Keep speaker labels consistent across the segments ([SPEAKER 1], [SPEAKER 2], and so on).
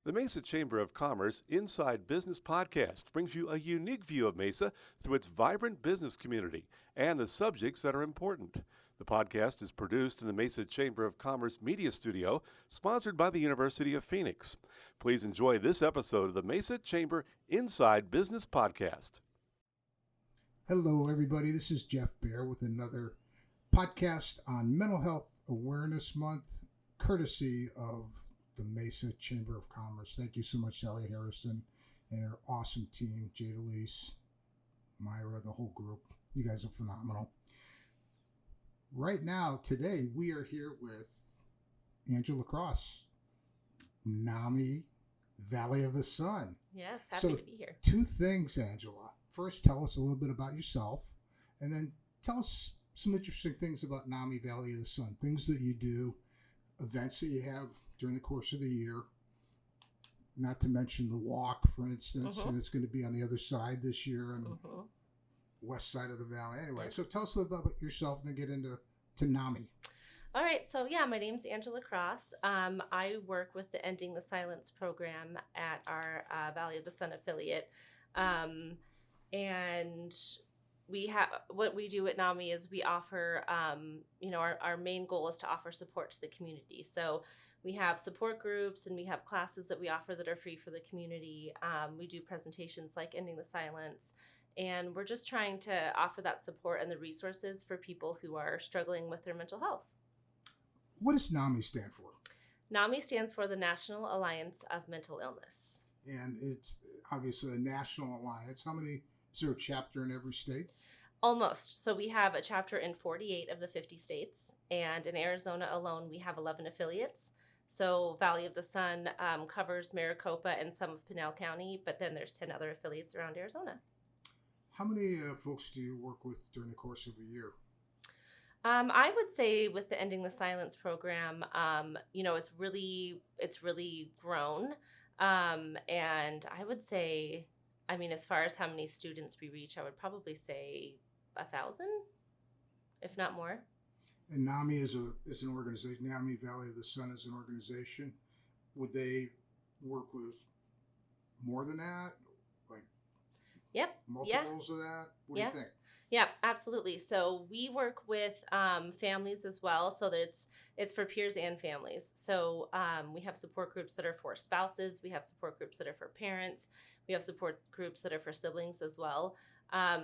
[SPEAKER 1] The Mesa Chamber of Commerce Inside Business podcast brings you a unique view of Mesa through its vibrant business community and the subjects that are important. The podcast is produced in the Mesa Chamber of Commerce Media Studio, sponsored by the University of Phoenix. Please enjoy this episode of the Mesa Chamber Inside Business podcast.
[SPEAKER 2] Hello, everybody. This is Jeff Bear with another podcast on Mental Health Awareness Month, courtesy of the Mesa Chamber of Commerce. Thank you so much, Dahlia Harrison and her awesome team, Jade Elise, Myra, the whole group. You guys are phenomenal. Right now, today, we are here with Angela Cross, NAMI Valley of the Sun.
[SPEAKER 3] Yes, happy to be here.
[SPEAKER 2] Two things, Angela. First, tell us a little bit about yourself, and then tell us some interesting things about NAMI Valley of the Sun, things that you do, events that you have during the course of the year, not to mention the walk, for instance, and it's going to be on the other side this year on the west side of the valley. Anyway, so tell us a little bit about yourself and then get into NAMI.
[SPEAKER 3] All right, so my name's Angela Cross. I work with the Ending the Silence program at our Valley of the Sun affiliate. And we have, what we do at NAMI is we offer, our main goal is to offer support to the community. So we have support groups and we have classes that we offer that are free for the community. We do presentations like Ending the Silence. And we're just trying to offer that support and the resources for people who are struggling with their mental health.
[SPEAKER 2] What does NAMI stand for?
[SPEAKER 3] NAMI stands for the National Alliance of Mental Illness.
[SPEAKER 2] And it's obviously a national alliance. Is there a chapter in every state?
[SPEAKER 3] Almost. So we have a chapter in 48 of the 50 states. And in Arizona alone, we have 11 affiliates. So Valley of the Sun covers Maricopa and some of Pinal County, but then there's 10 other affiliates around Arizona. How
[SPEAKER 2] many folks do you work with during the course of a year?
[SPEAKER 3] I would say with the Ending the Silence program, it's really grown. And I would say, as far as how many students we reach, I would probably say 1,000, if not more.
[SPEAKER 2] And NAMI is an organization. NAMI Valley of the Sun is an organization. Would they work with more than that?
[SPEAKER 3] Yep.
[SPEAKER 2] Multiples of that? What do you think?
[SPEAKER 3] Yeah, absolutely. So we work with families as well. So that it's for peers and families. So we have support groups that are for spouses. We have support groups that are for parents. We have support groups that are for siblings as well.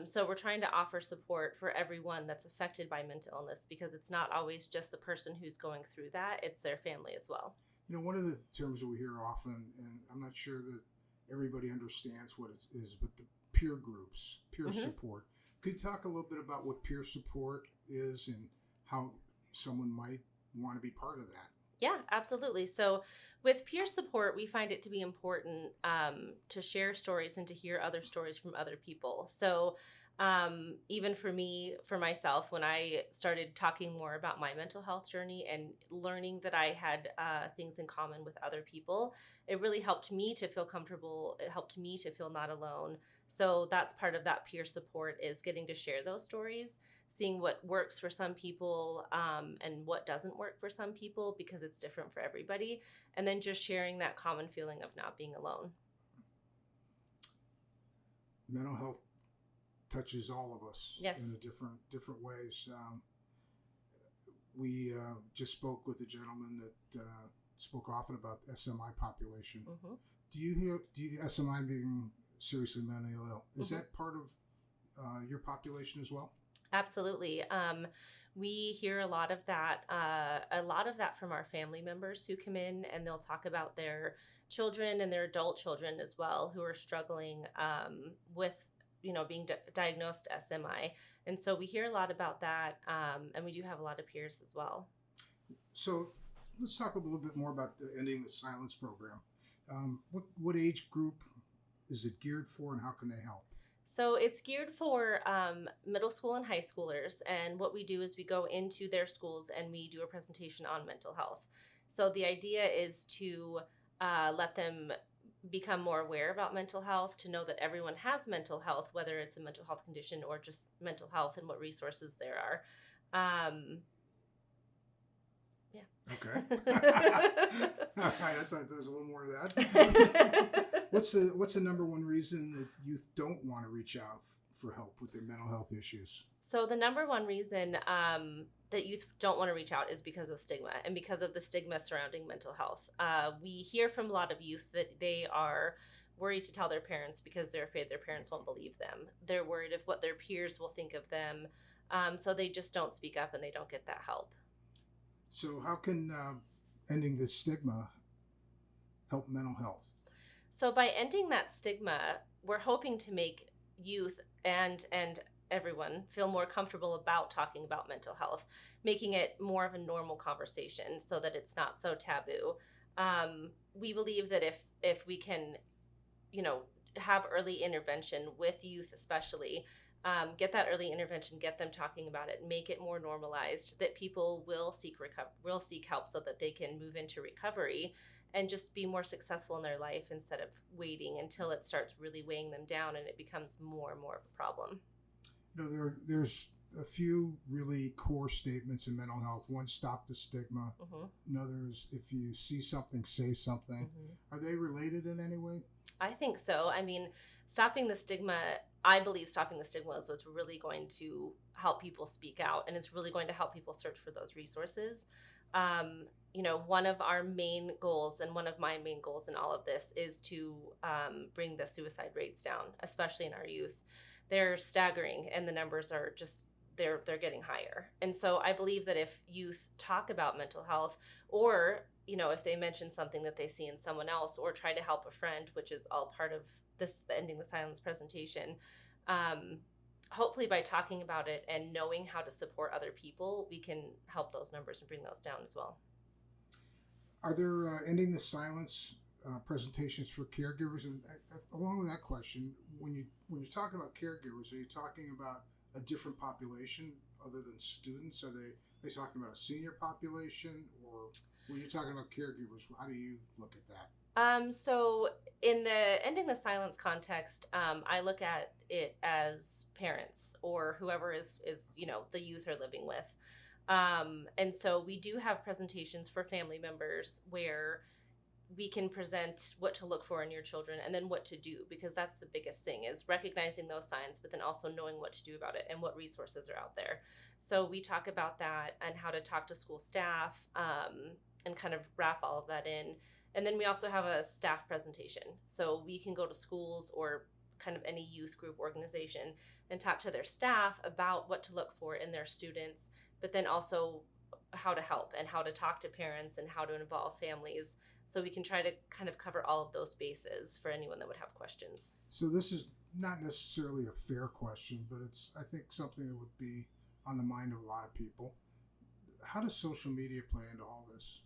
[SPEAKER 3] So we're trying to offer support for everyone that's affected by mental illness, because it's not always just the person who's going through that. It's their family as well.
[SPEAKER 2] One of the terms that we hear often, and I'm not sure that everybody understands what it is, but the peer groups, peer support. Could you talk a little bit about what peer support is and how someone might want to be part of that?
[SPEAKER 3] Yeah, absolutely. So with peer support, we find it to be important to share stories and to hear other stories from other people. So even for myself, when I started talking more about my mental health journey and learning that I had things in common with other people, it really helped me to feel comfortable. It helped me to feel not alone. So that's part of that peer support, is getting to share those stories, seeing what works for some people and what doesn't work for some people, because it's different for everybody. And then just sharing that common feeling of not being alone.
[SPEAKER 2] Mental health touches all of us
[SPEAKER 3] in
[SPEAKER 2] a different ways. We just spoke with a gentleman that spoke often about SMI population. Do you SMI being seriously mentally ill? Is that part of your population as well?
[SPEAKER 3] Absolutely. We hear a lot of that from our family members who come in, and they'll talk about their children and their adult children as well who are struggling with being diagnosed SMI. And so we hear a lot about that, and we do have a lot of peers as well.
[SPEAKER 2] So let's talk a little bit more about the Ending the Silence program. What age group is it geared for, and how can they help?
[SPEAKER 3] So it's geared for middle school and high schoolers. And what we do is we go into their schools and we do a presentation on mental health. So the idea is to let them become more aware about mental health, to know that everyone has mental health, whether it's a mental health condition or just mental health, and what resources there are.
[SPEAKER 2] Okay. All right, I thought there was a little more of that. What's the number one reason that youth don't want to reach out for help with their mental health issues?
[SPEAKER 3] So the number one reason that youth don't want to reach out is because of stigma and because of the stigma surrounding mental health. We hear from a lot of youth that they are worried to tell their parents because they're afraid their parents won't believe them. They're worried of what their peers will think of them. So they just don't speak up and they don't get that help.
[SPEAKER 2] So how can ending this stigma help mental health?
[SPEAKER 3] So by ending that stigma, we're hoping to make youth and everyone feel more comfortable about talking about mental health, making it more of a normal conversation so that it's not so taboo. We believe that if we can, have early intervention with youth especially, get that early intervention, get them talking about it, make it more normalized, that people will seek help so that they can move into recovery and just be more successful in their life instead of waiting until it starts really weighing them down and it becomes more and more of a problem.
[SPEAKER 2] There's a few really core statements in mental health. One, stop the stigma.
[SPEAKER 3] Mm-hmm.
[SPEAKER 2] Another is, if you see something, say something.
[SPEAKER 3] Mm-hmm.
[SPEAKER 2] Are they related in any way?
[SPEAKER 3] I think so. I mean, I believe stopping the stigma is what's really going to help people speak out, and it's really going to help people search for those resources. One of our main goals and one of my main goals in all of this is to bring the suicide rates down, especially in our youth. They're staggering, and the numbers are just, they're getting higher. And so I believe that if youth talk about mental health, or if they mention something that they see in someone else, or try to help a friend, which is all part of the Ending the Silence presentation, hopefully by talking about it and knowing how to support other people, we can help those numbers and bring those down as well.
[SPEAKER 2] Are there Ending the Silence presentations for caregivers? And along with that question, when you're talking about caregivers, are you talking about a different population other than students? Are they talking about a senior population, or when you're talking about caregivers, how do you look at that?
[SPEAKER 3] So in the Ending the Silence context, I look at it as parents or whoever is the youth are living with. And so we do have presentations for family members where we can present what to look for in your children and then what to do, because that's the biggest thing, is recognizing those signs, but then also knowing what to do about it and what resources are out there. So we talk about that and how to talk to school staff, and kind of wrap all of that in. And then we also have a staff presentation. So we can go to schools or kind of any youth group organization and talk to their staff about what to look for in their students, but then also how to help and how to talk to parents and how to involve families. So we can try to kind of cover all of those bases for anyone that would have questions.
[SPEAKER 2] So this is not necessarily a fair question, but it's, I think, something that would be on the mind of a lot of people. How does social media play into all this?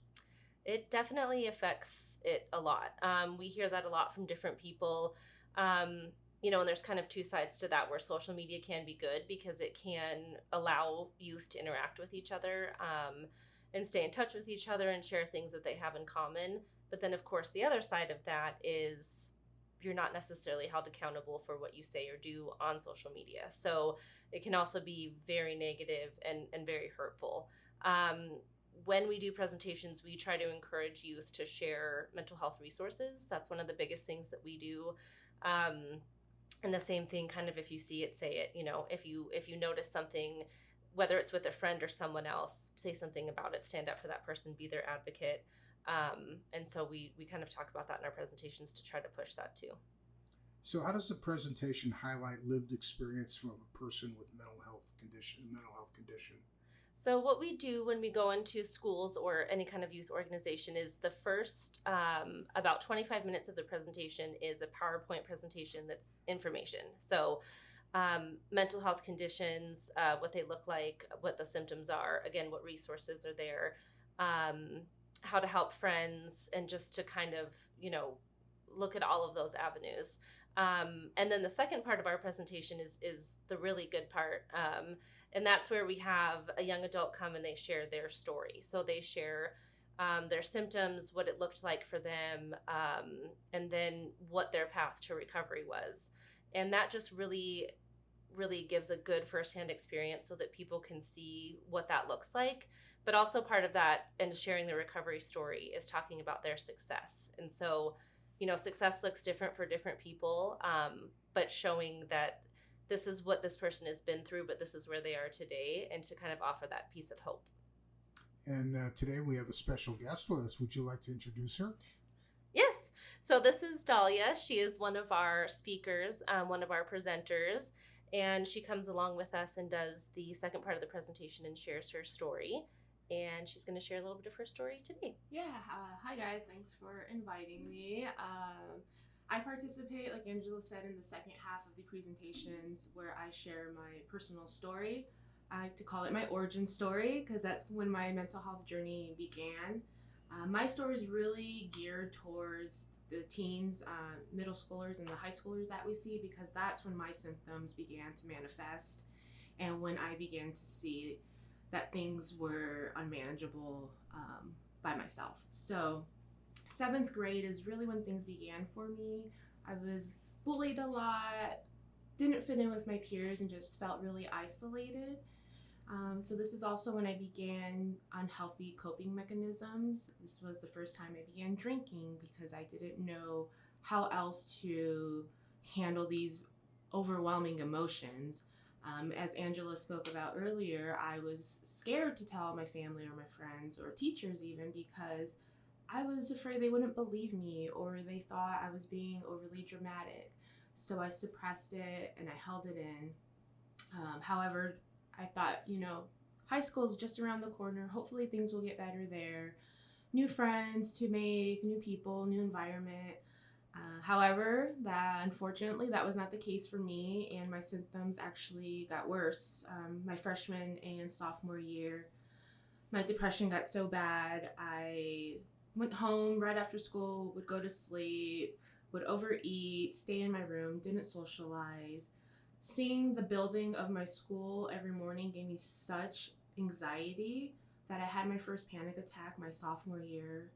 [SPEAKER 3] It definitely affects it a lot. We hear that a lot from different people. And there's kind of two sides to that, where social media can be good because it can allow youth to interact with each other, and stay in touch with each other and share things that they have in common. But then, of course, the other side of that is you're not necessarily held accountable for what you say or do on social media. So it can also be very negative and very hurtful. When we do presentations, we try to encourage youth to share mental health resources. That's one of the biggest things that we do. And the same thing, kind of, if you see it, say it. If you notice something, whether it's with a friend or someone else, say something about it, stand up for that person, be their advocate. And so we kind of talk about that in our presentations to try to push that too.
[SPEAKER 2] So how does the presentation highlight lived experience from a person with mental health condition?
[SPEAKER 3] So what we do when we go into schools or any kind of youth organization is the first about 25 minutes of the presentation is a PowerPoint presentation that's information. So mental health conditions, what they look like, what the symptoms are, again, what resources are there, how to help friends, and just to kind of, look at all of those avenues. And then the second part of our presentation is the really good part. And that's where we have a young adult come and they share their story. So they share their symptoms, what it looked like for them, and then what their path to recovery was. And that just really, really gives a good firsthand experience so that people can see what that looks like. But also part of that and sharing the recovery story is talking about their success. And so, success looks different for different people, but showing that this is what this person has been through, but this is where they are today, and to kind of offer that piece of hope.
[SPEAKER 2] And today we have a special guest with us. Would you like to introduce her?
[SPEAKER 3] Yes. So this is Dahlia. She is one of our speakers, one of our presenters, and she comes along with us and does the second part of the presentation and shares her story. And she's going to share a little bit of her story today.
[SPEAKER 4] Yeah. Hi, guys. Thanks for inviting me. I participate, like Angela said, in the second half of the presentations where I share my personal story. I like to call it my origin story because that's when my mental health journey began. My story is really geared towards the teens, middle schoolers, and the high schoolers that we see, because that's when my symptoms began to manifest and when I began to see that things were unmanageable by myself. So 7th grade is really when things began for me. I was bullied a lot, didn't fit in with my peers, and just felt really isolated. So this is also when I began unhealthy coping mechanisms. This was the first time I began drinking because I didn't know how else to handle these overwhelming emotions. As Angela spoke about earlier, I was scared to tell my family or my friends or teachers even, because I was afraid they wouldn't believe me or they thought I was being overly dramatic. So I suppressed it and I held it in. However, I thought, high school is just around the corner. Hopefully things will get better there. New friends to make, new people, new environment. However, unfortunately, that was not the case for me, and my symptoms actually got worse. My freshman and sophomore year, my depression got so bad, I went home right after school, would go to sleep, would overeat, stay in my room, didn't socialize. Seeing the building of my school every morning gave me such anxiety that I had my first panic attack my sophomore year.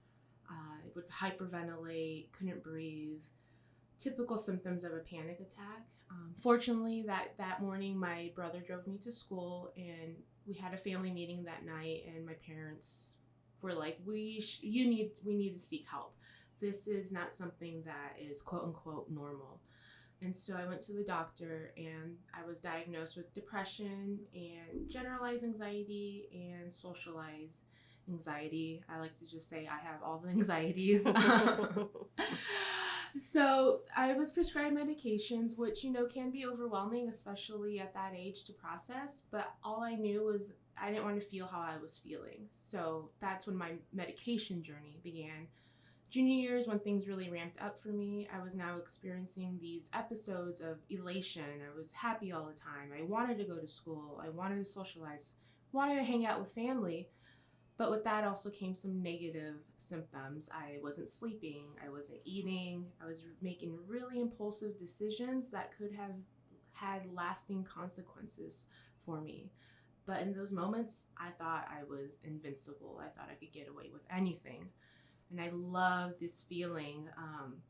[SPEAKER 4] I would hyperventilate, couldn't breathe, typical symptoms of a panic attack. Fortunately, that morning, my brother drove me to school, and we had a family meeting that night, and my parents were like, we need to seek help. This is not something that is quote unquote normal. And so I went to the doctor, and I was diagnosed with depression and generalized anxiety and socialized anxiety. I like to just say I have all the anxieties. So I was prescribed medications, which, can be overwhelming, especially at that age, to process. But all I knew was I didn't want to feel how I was feeling. So that's when my medication journey began. Junior year is when things really ramped up for me. I was now experiencing these episodes of elation. I was happy all the time. I wanted to go to school. I wanted to socialize, wanted to hang out with family. But with that also came some negative symptoms. I wasn't sleeping. I wasn't eating. I was making really impulsive decisions that could have had lasting consequences for me. But in those moments, I thought I was invincible. I thought I could get away with anything. And I loved this feeling.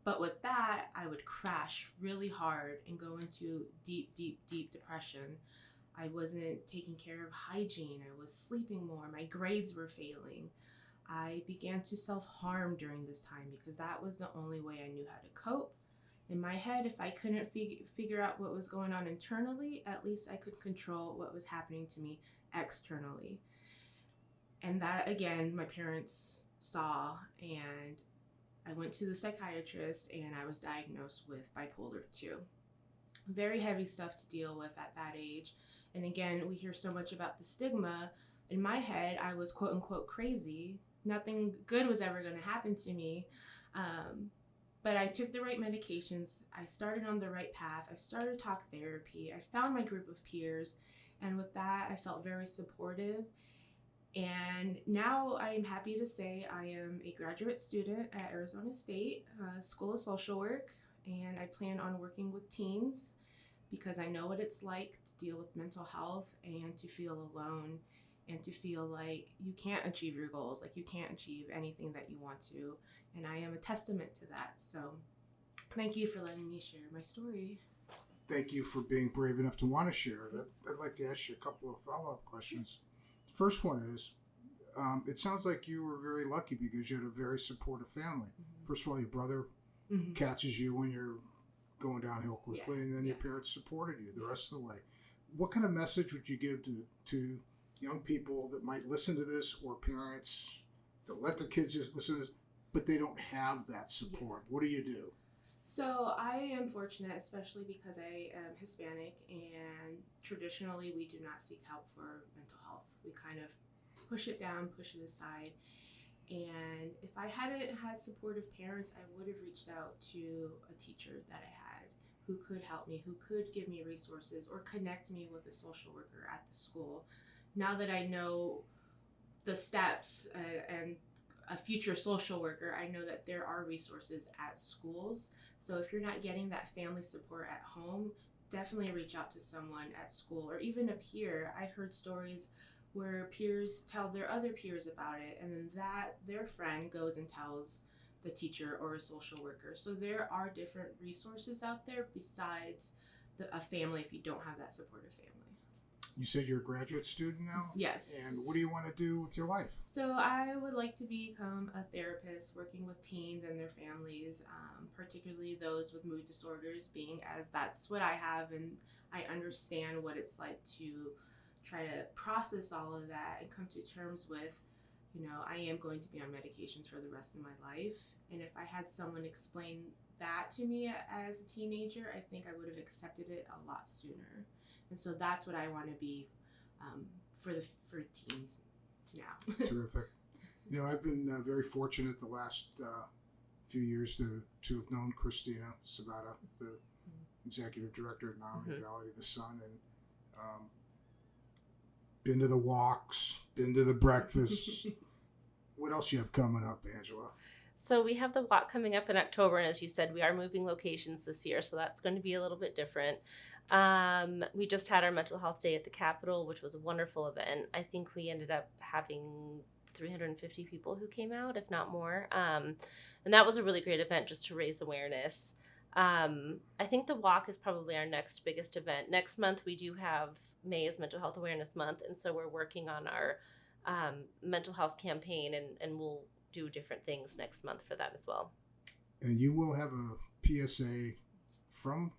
[SPEAKER 4] But with that, I would crash really hard and go into deep, deep, deep depression. I wasn't taking care of hygiene. I was sleeping more. My grades were failing. I began to self-harm during this time because that was the only way I knew how to cope. In my head, if I couldn't figure out what was going on internally, at least I could control what was happening to me externally. And that, again, my parents saw, and I went to the psychiatrist, and I was diagnosed with bipolar 2. Very heavy stuff to deal with at that age. And again, we hear so much about the stigma. In my head, I was quote unquote crazy. Nothing good was ever going to happen to me. But I took the right medications. I started on the right path. I started talk therapy. I found my group of peers. And with that, I felt very supportive. And now I am happy to say I am a graduate student at Arizona State School of Social Work, and I plan on working with teens because I know what it's like to deal with mental health and to feel alone and to feel like you can't achieve your goals, like you can't achieve anything that you want to. And I am a testament to that. So thank you for letting me share my story.
[SPEAKER 2] Thank you for being brave enough to want to share it. I'd like to ask you a couple of follow-up questions. First one is, it sounds like you were very lucky because you had a very supportive family.
[SPEAKER 4] Mm-hmm.
[SPEAKER 2] First of all, your brother catches you when you're going downhill quickly, and then your parents supported you the rest of the way. What kind of message would you give to young people that might listen to this, or parents that let their kids just listen to this, but they don't have that support? What do you do?
[SPEAKER 4] So I am fortunate, especially because I am Hispanic, and traditionally we do not seek help for mental health. We kind of push it down, push it aside. And if I hadn't had supportive parents, I would have reached out to a teacher that I had who could help me, who could give me resources or connect me with a social worker at the school. Now that I know the steps and a future social worker, I know that there are resources at schools. So if you're not getting that family support at home, definitely reach out to someone at school or even a peer. I've heard stories where peers tell their other peers about it, and then their friend goes and tells the teacher or a social worker. So there are different resources out there besides a family if you don't have that supportive family.
[SPEAKER 2] You said you're a graduate student now?
[SPEAKER 4] Yes.
[SPEAKER 2] And what do you want to do with your life?
[SPEAKER 4] So I would like to become a therapist working with teens and their families, particularly those with mood disorders, being as that's what I have, and I understand what it's like to try to process all of that and come to terms with, I am going to be on medications for the rest of my life. And if I had someone explain that to me as a teenager, I think I would have accepted it a lot sooner. And so that's what I want to be for teens now.
[SPEAKER 2] Terrific. I've been very fortunate the last few years to have known Christina Sabata, the executive director at NAMI Valley, the Sun, and been to the walks, been to the breakfasts. What else you have coming up, Angela?
[SPEAKER 3] So we have the walk coming up in October, and as you said, we are moving locations this year, so that's going to be a little bit different. We just had our mental health day at the Capitol, which was a wonderful event. I think we ended up having 350 people who came out, if not more. And that was a really great event just to raise awareness. I think the walk is probably our next biggest event. Next month, we do have May is Mental Health Awareness Month, and so we're working on our mental health campaign, and we'll do different things next month for that as well.
[SPEAKER 2] And you will have a PSA from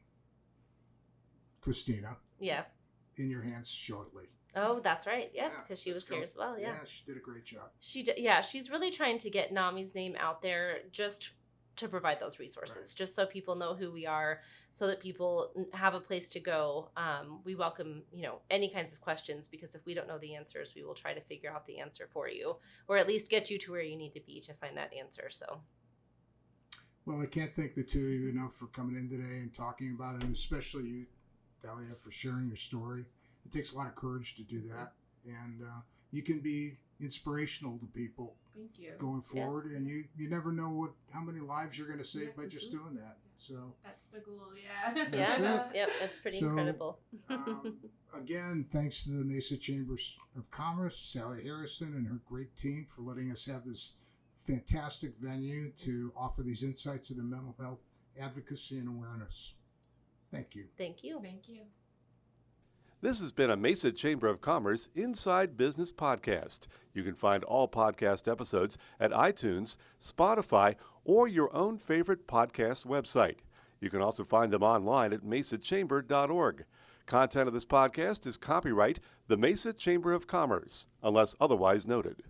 [SPEAKER 2] Christina in your hands shortly.
[SPEAKER 3] Oh, that's right. Yeah, because she was here as well. Yeah,
[SPEAKER 2] she did a great job.
[SPEAKER 3] She's really trying to get NAMI's name out there just to provide those resources, just so people know who we are, so that people have a place to go. We welcome, any kinds of questions, because if we don't know the answers, we will try to figure out the answer for you, or at least get you to where you need to be to find that answer. So.
[SPEAKER 2] Well, I can't thank the two of you enough for coming in today and talking about it, and especially you, Dahlia, for sharing your story. It takes a lot of courage to do that, and you can be inspirational to people.
[SPEAKER 4] Thank you.
[SPEAKER 2] Going forward, and you never know how many lives you're going to save by just doing that. So
[SPEAKER 4] that's the goal. Yeah.
[SPEAKER 2] That's it.
[SPEAKER 3] Yep, that's pretty incredible.
[SPEAKER 2] Again, thanks to the Mesa Chamber of Commerce, Sally Harrison and her great team for letting us have this fantastic venue to offer these insights into mental health advocacy and awareness. Thank you.
[SPEAKER 3] Thank you.
[SPEAKER 4] Thank you.
[SPEAKER 1] This has been a Mesa Chamber of Commerce Inside Business podcast. You can find all podcast episodes at iTunes, Spotify, or your own favorite podcast website. You can also find them online at mesachamber.org. Content of this podcast is copyright the Mesa Chamber of Commerce, unless otherwise noted.